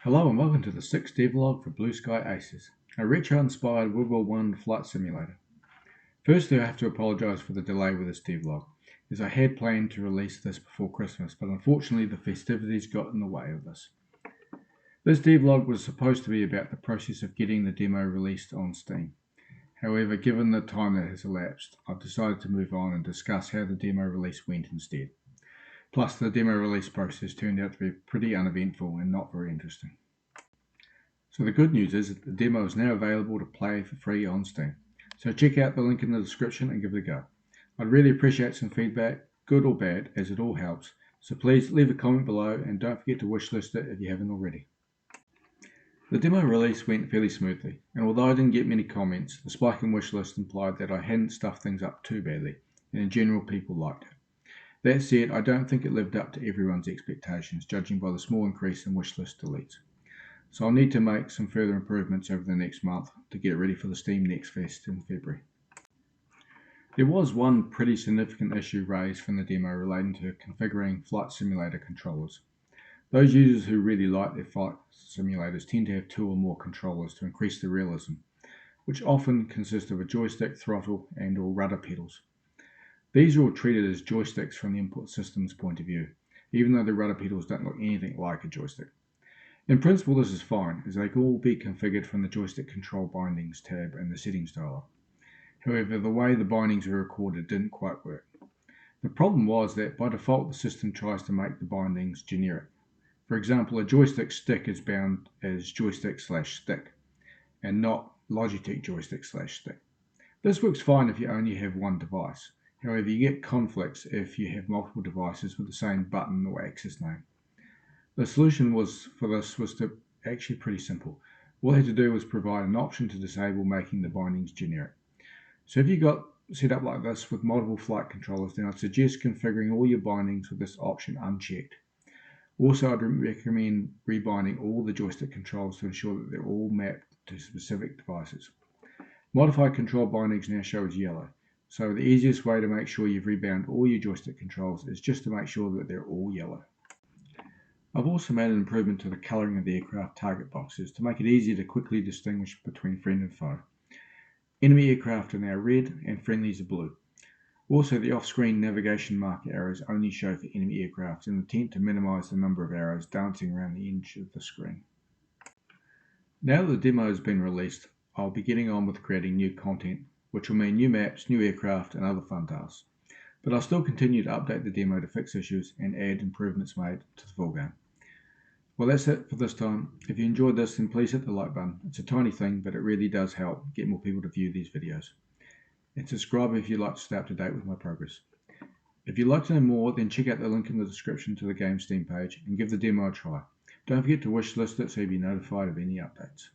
Hello and welcome to the 6th devlog for Blue Sky Aces, a retro-inspired World War I flight simulator. Firstly, I have to apologise for the delay with this devlog, as I had planned to release this before Christmas, but unfortunately the festivities got in the way of this. This devlog was supposed to be about the process of getting the demo released on Steam. However, given the time that has elapsed, I've decided to move on and discuss how the demo release went instead. Plus, the demo release process turned out to be pretty uneventful and not very interesting. So the good news is that the demo is now available to play for free on Steam. So check out the link in the description and give it a go. I'd really appreciate some feedback, good or bad, as it all helps. So please leave a comment below and don't forget to wishlist it if you haven't already. The demo release went fairly smoothly, and although I didn't get many comments, the spike in wishlist implied that I hadn't stuffed things up too badly, and in general people liked it. That said, I don't think it lived up to everyone's expectations, judging by the small increase in wishlist deletes. So I'll need to make some further improvements over the next month to get ready for the Steam Next Fest in February. There was one pretty significant issue raised from the demo relating to configuring flight simulator controllers. Those users who really like their flight simulators tend to have 2 or more controllers to increase the realism, which often consist of a joystick, throttle, and or rudder pedals. These are all treated as joysticks from the input system's point of view, even though the rudder pedals don't look anything like a joystick. In principle, this is fine, as they can all be configured from the Joystick Control Bindings tab in the Settings dialog. However, the way the bindings were recorded didn't quite work. The problem was that by default the system tries to make the bindings generic. For example, a joystick stick is bound as joystick/stick and not Logitech joystick/stick. This works fine if you only have one device. However, you get conflicts if you have multiple devices with the same button or access name. The solution was actually pretty simple. All I had to do was provide an option to disable making the bindings generic. So if you got set up like this with multiple flight controllers, then I'd suggest configuring all your bindings with this option unchecked. Also, I'd recommend rebinding all the joystick controls to ensure that they're all mapped to specific devices. Modified control bindings now show as yellow, so the easiest way to make sure you've rebound all your joystick controls is just to make sure that they're all yellow. I've also made an improvement to the colouring of the aircraft target boxes to make it easier to quickly distinguish between friend and foe. Enemy aircraft are now red and friendlies are blue. Also, the off-screen navigation marker arrows only show for enemy aircraft in an attempt to minimise the number of arrows dancing around the edge of the screen. Now that the demo has been released, I'll be getting on with creating new content, which will mean new maps, new aircraft and other fun tasks. But I'll still continue to update the demo to fix issues and add improvements made to the full game. Well, that's it for this time. If you enjoyed this, then please hit the like button. It's a tiny thing, but it really does help get more people to view these videos. And subscribe if you'd like to stay up to date with my progress. If you'd like to know more, then check out the link in the description to the game's Steam page and give the demo a try. Don't forget to wishlist it so you'll be notified of any updates.